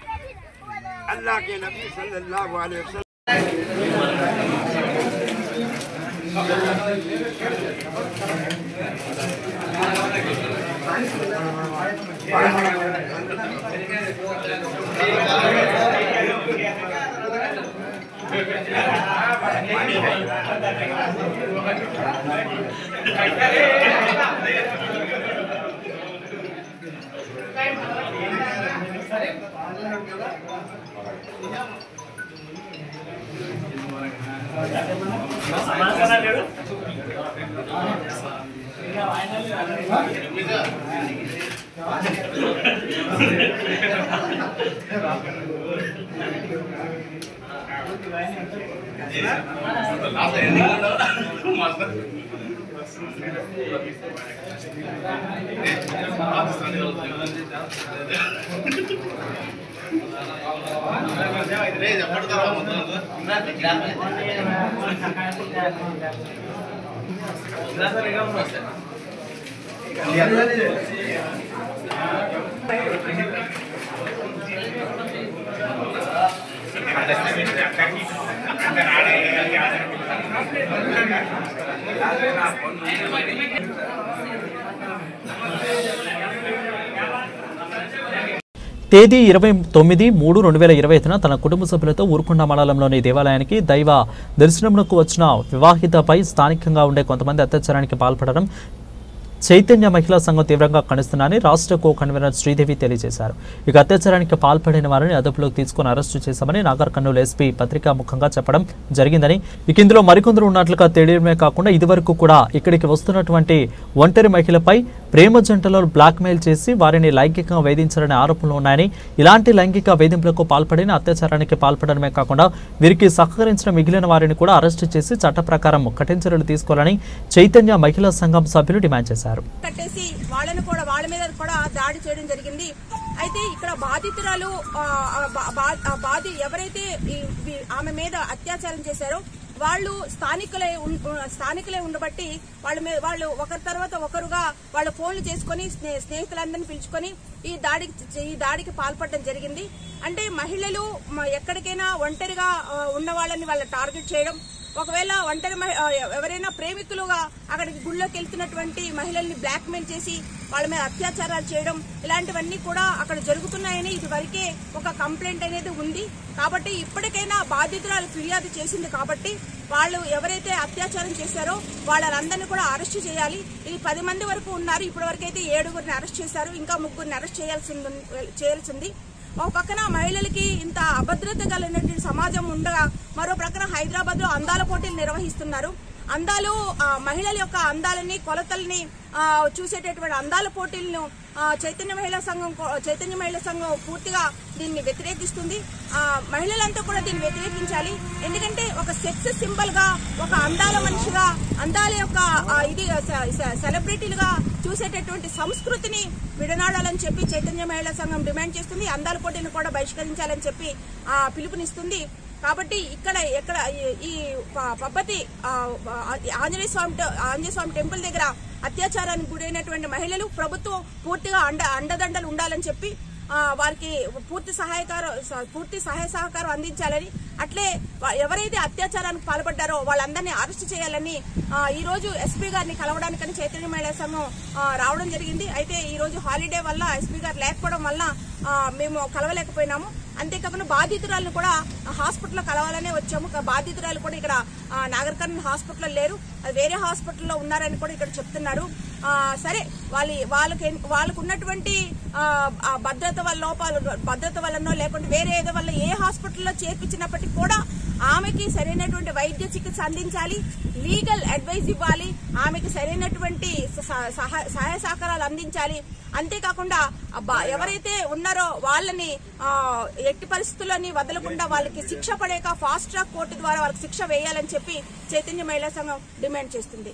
अल्लाह के नबी सल्लल्लाहु अलैहि वसल्लम తేదీ 29/3/2025 తన కుటుంబ సభ్యులతో ఊరుకొండ మండలంలోని దేవాలయానికి దైవ దర్శనమునకు వచ్చిన వివాహితపై స్థానికంగా ఉండే కొంతమంది అత్యాచారానికి పాల్పడడం చైతన్య మహిళా సంఘం తీవ్రంగా ఖండిస్తున్నారని రాష్ట్ర కో కన్వీనర్ శ్రీదేవి తెలియజేశారు. ఇక అత్యాచారానికి పాల్పడిన వారిని అదుపులోకి తీసుకుని అరెస్టు చేశామని నాగర్ కర్నూలు ఎస్పీ పత్రికాముఖంగా చెప్పడం జరిగిందని, ఇక ఇందులో మరికొందరు ఉన్నట్లుగా తెలియడమే కాకుండా ఇదివరకు కూడా ఇక్కడికి వస్తున్నటువంటి ఒంటరి మహిళపై ప్రేమ జంటలో బ్లాక్మెయిల్ చేసి వారిని లైంగికంగా వేధించాలనే ఆరోపణలు ఉన్నాయని, ఇలాంటి లైంగిక వేధింపులకు పాల్పడిన అత్యాచారానికి పాల్పడమే కాకుండా వీరికి సహకరించిన మిగిలిన వారిని కూడా అరెస్టు చేసి చట్ట ప్రకారం కఠిన చర్యలు తీసుకోవాలని చైతన్య మహిళా సంఘం సభ్యులు డిమాండ్ చేశారు. కట్టేసి వాళ్ళ మీద కూడా దాడి చేయడం జరిగింది. అయితే ఇక్కడ బాధితురాలు ఎవరైతే ఆమె మీద అత్యాచారం చేశారో వాళ్ళు స్థానికులే ఉండబట్టి వాళ్ళు ఒకరి తర్వాత ఒకరుగా వాళ్ళ ఫోన్లు చేసుకుని స్నేహితులందరినీ పిలుచుకొని ఈ దాడికి పాల్పడడం జరిగింది. అంటే మహిళలు ఎక్కడికైనా ఒంటరిగా ఉన్న వాళ్ళని వాళ్ళ టార్గెట్ చేయడం, ఒకవేళ ఎవరైనా ప్రేమికులుగా అక్కడికి గుళ్ళోకి వెళ్తున్నటువంటి మహిళల్ని బ్లాక్మెయిల్ చేసి వాళ్ళ మీద అత్యాచారాలు చేయడం, ఇలాంటివన్నీ కూడా అక్కడ జరుగుతున్నాయని ఇదివరకే ఒక కంప్లైంట్ అనేది ఉంది. కాబట్టి ఇప్పటికైనా బాధితురాలు ఫిర్యాదు చేసింది కాబట్టి వాళ్ళు ఎవరైతే అత్యాచారం చేశారో వాళ్ళందరినీ కూడా అరెస్ట్ చేయాలి. ఈ 10 మంది వరకు ఉన్నారు. ఇప్పటి వరకు అయితే 7గురిని అరెస్ట్ చేశారు. ఇంకా 3గురిని అరెస్ట్ చేయాల్సింది. ఒక పక్కన మహిళలకి ఇంత అభద్రత కలిగినటువంటి సమాజం ఉండగా మరో ప్రక్కన హైదరాబాద్ లో అందాల పోటీలు నిర్వహిస్తున్నారు. మహిళల యొక్క అందాలని కొలతల్ని చూసేటటువంటి అందాల పోటీలను చైతన్య మహిళా సంఘం పూర్తిగా దీన్ని వ్యతిరేకిస్తుంది. మహిళలంతా కూడా దీన్ని వ్యతిరేకించాలి. ఎందుకంటే ఒక సెక్స్ సింబల్ గా, ఒక అందాల మనిషిగా, అందాల యొక్క సెలబ్రిటీలుగా చూసేటటువంటి సంస్కృతిని విడనాడాలని చెప్పి చైతన్య మహిళా సంఘం డిమాండ్ చేస్తుంది. అందాల పోటీలను కూడా బహిష్కరించాలని చెప్పి పిలుపునిస్తుంది. కాబట్టి ఎక్కడ ఈ పబ్బతి ఆంజనేయ స్వామి టెంపుల్ దగ్గర అత్యాచారానికి గురైనటువంటి మహిళలు ప్రభుత్వం పూర్తిగా అండదండలు ఉండాలని చెప్పి వారికి పూర్తి సహాయ సహకారం అందించాలని, అట్లే ఎవరైతే అత్యాచారానికి పాల్పడ్డారో వాళ్ళందరినీ అరెస్ట్ చేయాలని ఈ రోజు ఎస్పీ గారిని కలవడానికని చైతన్య మహిళా సంఘం రావడం జరిగింది. అయితే ఈ రోజు హాలిడే వల్ల ఎస్పీ గారు లేకపోవడం వల్ల మేము కలవలేకపోయినాము. అంతేకాకుండా బాధితురాలను కూడా హాస్పిటల్లో కలవాలనే వచ్చాము. బాధితురాలు కూడా ఇక్కడ నాగర్ కర్నూలు హాస్పిటల్లో లేరు, అది వేరే హాస్పిటల్లో ఉన్నారని కూడా ఇక్కడ చెప్తున్నారు. సరే, వాళ్ళకు ఉన్నటువంటి భద్రత వల్లనో లేకుంటే వేరే ఏదో వల్ల ఏ హాస్పిటల్లో చేర్పించినప్పటికీ కూడా ఆమెకి సరైనటువంటి వైద్య చికిత్స అందించాలి, లీగల్ అడ్వైజ్ ఇవ్వాలి, ఆమెకి సరైనటువంటి సహాయ సహకారాలు అందించాలి. అంతేకాకుండా ఎవరైతే ఉన్నారో వాళ్ళని ఎట్టి పరిస్థితుల్లోని వదలకుండా వాళ్ళకి శిక్ష పడేక ఫాస్ట్ ట్రాక్ కోర్టు ద్వారా వాళ్ళకి శిక్ష వేయాలని చెప్పి చైతన్య మహిళా సంఘం డిమాండ్ చేస్తుంది.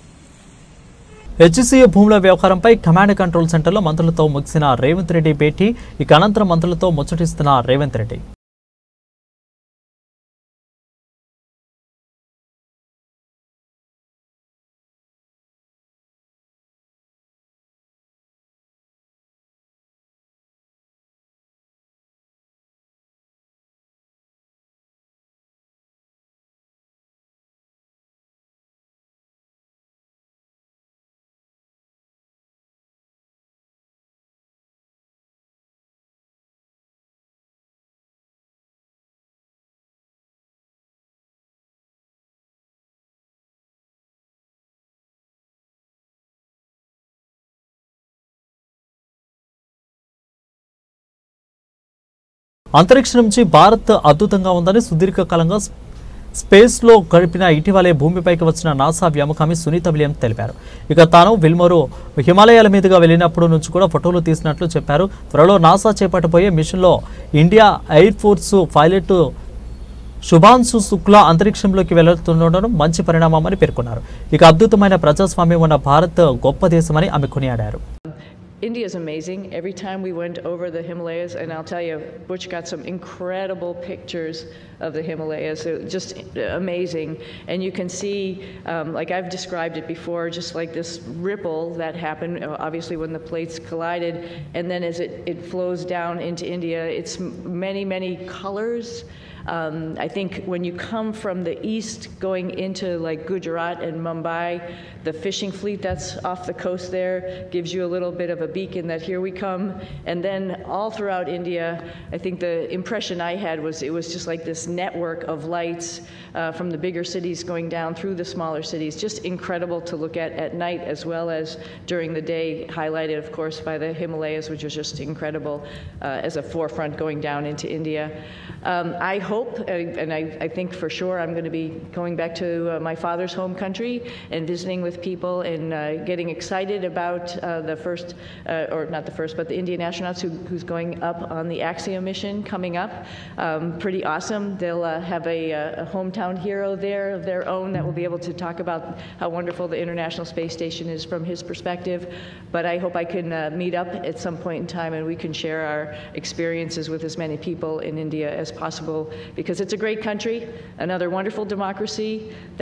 హెచ్సీఏ భూముల వ్యవహారంపై కమాండ్ కంట్రోల్ సెంటర్లో మంత్రులతో ముగిసిన రేవంత్ రెడ్డి భేటీ. ఇక అనంతరం మంత్రులతో ముచ్చటిస్తున్న రేవంత్ రెడ్డి. అంతరిక్షం నుంచి భారత్ అద్భుతంగా ఉందని సుదీర్ఘకాలంగా స్పేస్లో గడిపిన ఇటీవలే భూమిపైకి వచ్చిన నాసా వ్యోమగామి సునీత విలియమ్స్ తెలిపారు. ఇక తాను విల్మోరు హిమాలయాల మీదుగా వెళ్లినప్పుడు నుంచి కూడా ఫోటోలు తీసినట్లు చెప్పారు. త్వరలో నాసా చేపట్టబోయే మిషన్లో India air force pilot Shubhanshu Shukla అంతరిక్షంలోకి వెళ్తుండడం మంచి పరిణామమని పేర్కొన్నారు. ఇక అద్భుతమైన ప్రజాస్వామ్యం ఉన్న భారత్ గొప్ప దేశమని ఆమె కొనియాడారు. India is amazing. Every time we went over the Himalayas, and I'll tell you, Butch got some incredible pictures of the Himalayas. Just amazing. And you can see, like I've described it before, just like this ripple that happened, obviously when the plates collided, and then as it flows down into India, it's many, many colors. I think when you come from the east going into like Gujarat and Mumbai, the fishing fleet that's off the coast there gives you a little bit of a beacon that here we come. And then all throughout India, I think the impression I had was it was just like this network of lights from the bigger cities going down through the smaller cities. Just incredible to look at night as well as during the day, highlighted of course by the Himalayas, which is just incredible as a forefront going down into India. I hope, and I think for sure I'm going to be going back to my father's home country and visiting with people and getting excited about the first, or not the first, but the Indian astronauts who's going up on the Axiom mission coming up. Pretty awesome. They'll have a hometown hero there of their own that will be able to talk about how wonderful the International Space Station is from his perspective. But I hope I can meet up at some point in time and we can share our experiences with as many people in India as possible, because it's a great country, another wonderful democracy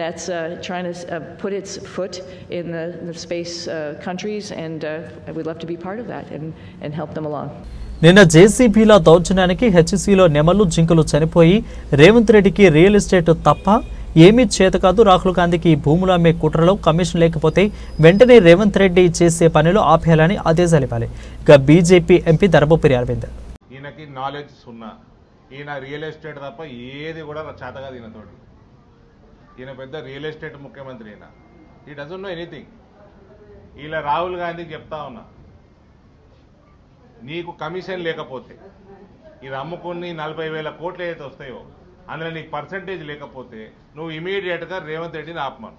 that's trying to put its foot in the space countries, and we'd love to be part of that and help them along. నిన్న జేసీబీల దౌర్జన్యానికి హెచ్సీలో నెమలు జింకలు చనిపోయి రేవంత్ రెడ్డికి real estate తప్ప ఏమీ చేత కాదు. రాహుల్ గాంధీకి భూములు అమ్మే కుట్రలో కమిషన్ లేకపోతే వెంటనే రేవంత్ రెడ్డి చేసే పనిలో ఆపేయాలని ఆదేశాలు ఇవ్వాలి. ఇక బీజేపీ ఎంపీ ధర్మపురి అరవింద్, ఈయనకి నాలెడ్జ్ సున్నా, ఈయన రియల్ ఎస్టేట్ తప్ప ఏది కూడా చేతగా ఈయనతోటి. ఈయన పెద్ద రియల్ ఎస్టేట్ ముఖ్యమంత్రి. ఈయన ఈ డజంట్ నో ఎనీథింగ్. ఇలా రాహుల్ గాంధీకి చెప్తా ఉన్నా, నీకు కమిషన్ లేకపోతే ఇది అమ్ముకుని 40,000 కోట్లు ఏదైతే వస్తాయో అందులో నీకు పర్సంటేజ్ లేకపోతే నువ్వు ఇమీడియట్గా రేవంత్ రెడ్డిని ఆపమను.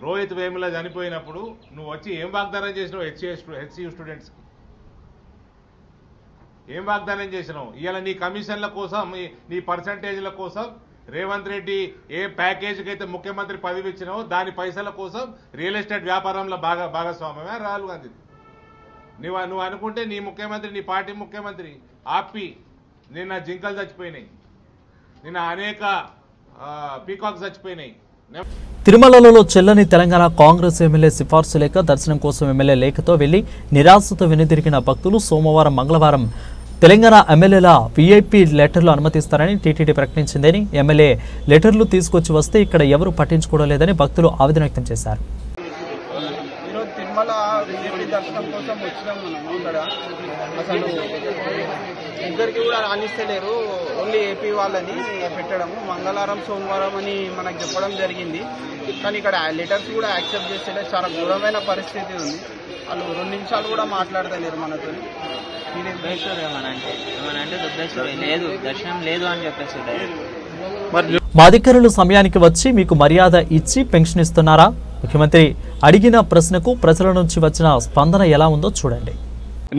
రోహిత్ వేముల చనిపోయినప్పుడు నువ్వు వచ్చి ఏం వాగ్దానం చేసినావు హెచ్సియు స్టూడెంట్స్కి? ఏం వాగ్దానం చేసినావు? ఇవాళ నీ కమిషన్ల కోసం, నీ పర్సంటేజ్ల కోసం రేవంత్ రెడ్డి ఏ ప్యాకేజీకి అయితే ముఖ్యమంత్రి పదవి ఇచ్చినావో దాని పైసల కోసం రియల్ ఎస్టేట్ వ్యాపారంలో భాగస్వామ్యమే రాహుల్ గాంధీ. నువ్వు అనుకుంటే నీ ముఖ్యమంత్రి, నీ పార్టీ ముఖ్యమంత్రి ఆపి నిన్న జింకలు చచ్చిపోయినాయి, నిన్న అనేక పీకాక్స్ చచ్చిపోయినాయి. తిరుమలలో చెల్లని తెలంగాణ కాంగ్రెస్ ఎమ్మెల్యే సిఫార్సు లేఖ, దర్శనం కోసం ఎమ్మెల్యే లేఖతో వెళ్లి నిరాశతో వెనుదిరిగిన భక్తులు సోమవారం మంగళవారం తెలంగాణ ఎమ్మెల్యేల వీఐపీ లెటర్లు అనుమతిస్తారని టీటీడీ ప్రకటించిందని, ఎమ్మెల్యే లెటర్లు తీసుకొచ్చి వస్తే ఇక్కడ ఎవరూ పట్టించుకోవడం లేదని భక్తులు ఆవేదన వ్యక్తం చేశారు. తిరుమల వీఐపీ దర్శనం కోసం వచ్చినాం మనం ఇక్కడ. అసలు ఇద్దరికి కూడా రాణిస్తలేరు, ఓన్లీ ఏపీ వాళ్ళని పెట్టడము. మంగళవారం సోమవారం అని మనకు చెప్పడం జరిగింది, కానీ ఇక్కడ లెటర్స్ కూడా యాక్సెప్ట్ చేస్తలేదు. చాలా ఘోరమైన పరిస్థితి ఉంది. వాళ్ళు 2 నిమిషాలు కూడా మాట్లాడతలేరు మనతో. లేదు దర్శనం లేదు అని చెప్పేసి మా అధికారులు సమయానికి వచ్చి మీకు మర్యాద ఇచ్చి పెన్షన్ ఇస్తున్నారా? ముఖ్యమంత్రి అడిగిన ప్రశ్నకు ప్రజల నుంచి వచ్చిన స్పందన ఎలా ఉందో చూడండి.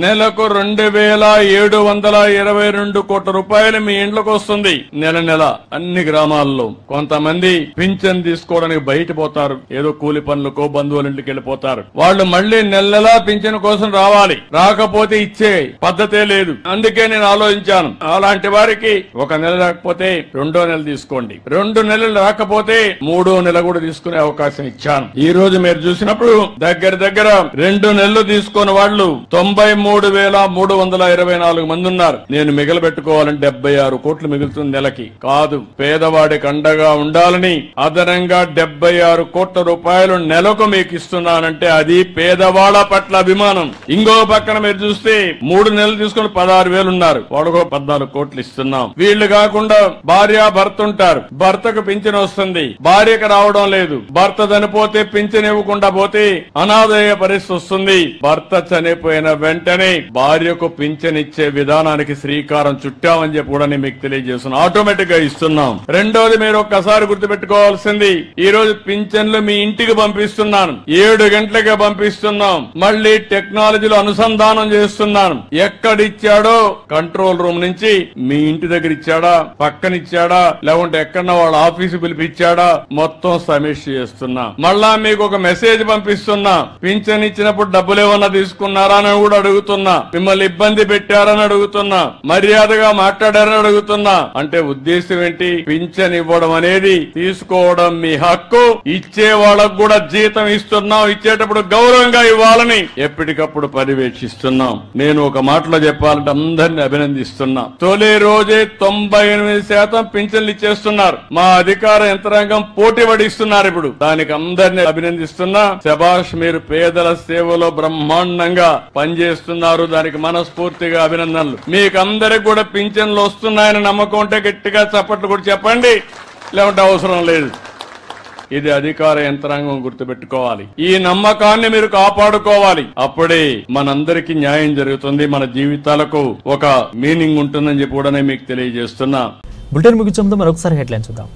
నెలకు 2,722 కోట్ల రూపాయలు మీ ఇంట్లోకి వస్తుంది నెల నెల అన్ని గ్రామాల్లో. కొంతమంది పింఛన్ తీసుకోవడానికి బయట పోతారు, ఏదో కూలి పనులకో బంధువుల ఇంటికి వెళ్ళిపోతారు. వాళ్ళు మళ్లీ నెల నెలా పింఛన్ కోసం రావాలి, రాకపోతే ఇచ్చే పద్ధతే లేదు. అందుకే నేను ఆలోచించాను, అలాంటి వారికి 1 నెల రాకపోతే 2వ నెల తీసుకోండి, 2 నెలలు రాకపోతే 3వ నెల కూడా తీసుకునే అవకాశం ఇచ్చాను. ఈ రోజు మీరు చూసినప్పుడు దగ్గర 2 నెలలు తీసుకున్న వాళ్ళు 93,324 మంది ఉన్నారు. నేను మిగలబెట్టుకోవాలంటే 76 కోట్లు మిగులుతుంది నెలకి. కాదు, పేదవాడికి అండగా ఉండాలని అదనంగా 76 కోట్ల రూపాయలు నెలకు మీకు ఇస్తున్నానంటే అది పేదవాళ్ల పట్ల అభిమానం. ఇంకో పక్కన మీరు చూస్తే 3 నెలలు తీసుకుని 16,000 ఉన్నారు, వాళ్ళకు 14 కోట్లు ఇస్తున్నాం. వీళ్లు కాకుండా భార్య భర్త ఉంటారు, భర్తకు పింఛన్ వస్తుంది, భార్యకు రావడం లేదు. భర్త చనిపోతే పింఛన్ ఇవ్వకుండా పోతే అనాథయ్యే పరిస్థితి వస్తుంది. భర్త చనిపోయిన వెంటనే భార్యకు పింఛన్ ఇచ్చే విధానానికి శ్రీకారం చుట్టామని చెప్పి కూడా నేను మీకు తెలియజేస్తున్నాను. ఆటోమేటిక్ గా ఇస్తున్నాం. రెండోది మీరు ఒక్కసారి గుర్తుపెట్టుకోవాల్సింది, ఈ రోజు పింఛన్లు మీ ఇంటికి పంపిస్తున్నాను, 7 గంటలకే పంపిస్తున్నాం. మళ్ళీ టెక్నాలజీలో అనుసంధానం చేస్తున్నాను. ఎక్కడిచ్చాడో కంట్రోల్ రూమ్ నుంచి మీ ఇంటి దగ్గర ఇచ్చాడా, పక్కనిచ్చాడా, లేకుంటే ఎక్కడన్నా వాళ్ళ ఆఫీసు పిలిపిచ్చాడా, మొత్తం సమీక్ష చేస్తున్నా. మళ్ళా మీకు ఒక మెసేజ్ పంపిస్తున్నా, పింఛన్ ఇచ్చినప్పుడు డబ్బులు ఏమన్నా తీసుకున్నారా అని కూడా అడుగుతున్నా. అడుగుతున్నా, మిమ్మల్ని ఇబ్బంది పెట్టారని అడుగుతున్నా, మర్యాదగా మాట్లాడారని అడుగుతున్నా. అంటే ఉద్దేశం ఏంటి? పింఛన్ ఇవ్వడం అనేది తీసుకోవడం మీ హక్కు. ఇచ్చే వాళ్ళకు కూడా జీతం ఇస్తున్నాం, ఇచ్చేటప్పుడు గౌరవంగా ఇవ్వాలని ఎప్పటికప్పుడు పర్యవేక్షిస్తున్నాం. నేను ఒక మాటలో చెప్పాలంటే అందరినీ అభినందిస్తున్నా. తొలి రోజే 98% పింఛన్లు ఇచ్చేస్తున్నారు. మా అధికార యంత్రాంగం పోటీ పడిస్తున్నారు. ఇప్పుడు దానికి అందరినీ అభినందిస్తున్నా. శభాష్, మీరు పేదల సేవలో బ్రహ్మాండంగా పనిచేస్తున్నారు. దానికి మనస్ఫూర్తిగా అభినందనలు. మీకు అందరికి కూడా పింఛన్లు వస్తున్నాయని నమ్మకం ఉంటే గట్టిగా చప్పట్లు కూడా చెప్పండి, లేకుంటే అవసరం లేదు. ఇది అధికార యంత్రాంగం గుర్తుపెట్టుకోవాలి. ఈ నమ్మకాన్ని మీరు కాపాడుకోవాలి. అప్పుడే మనందరికీ న్యాయం జరుగుతుంది, మన జీవితాలకు ఒక మీనింగ్ ఉంటుందని చెప్పి కూడా మీకు తెలియజేస్తున్నా. బులెటిన్ ముగించే ముందు మరొకసారి హెడ్లైన్ చూద్దాం.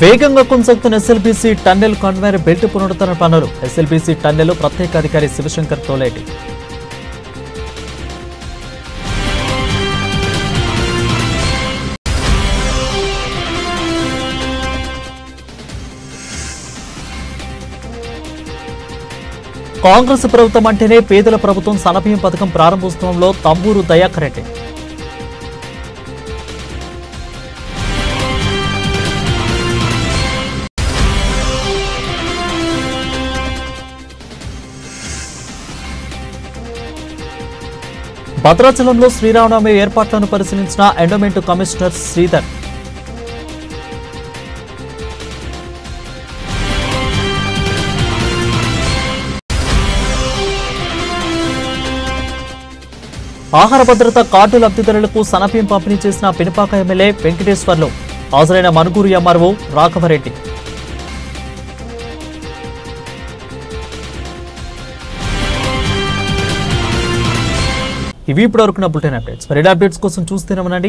వేగంగా కొనసాగుతున్న ఎస్ఎల్బీసీ టన్నెల్ కన్వేయర్ బెల్ట్ పునరుద్ధరణ పనులు. ఎస్ఎల్బీసీ టన్నెల్ ప్రత్యేక అధికారి శివశంకర్ తోలేటి. కాంగ్రెస్ ప్రభుత్వం అంటేనే పేదల ప్రభుత్వం సన్నబియ్యం పథకం ప్రారంభోత్సవంలో తంబూరు దయాకర్ రెడ్డి. భద్రాచలంలో శ్రీరామనవమి ఏర్పాట్లను పరిశీలించిన ఎండోమెంట్ కమిషనర్ శ్రీధర్. ఆహార భద్రత కార్డు లబ్ధిదారులకు సన్నబియ్యం పంపిణీ చేసిన పినపాక ఎమ్మెల్యే వెంకటేశ్వర్లు. హాజరైన మనుగూరు ఎంఆర్ఓ రాఘవరెడ్డి. ఇవి ఇప్పటివరకు బులెటిన్ అప్డేట్స్. మరిన్ని అప్డేట్స్ కోసం చూస్తూనే ఉండండి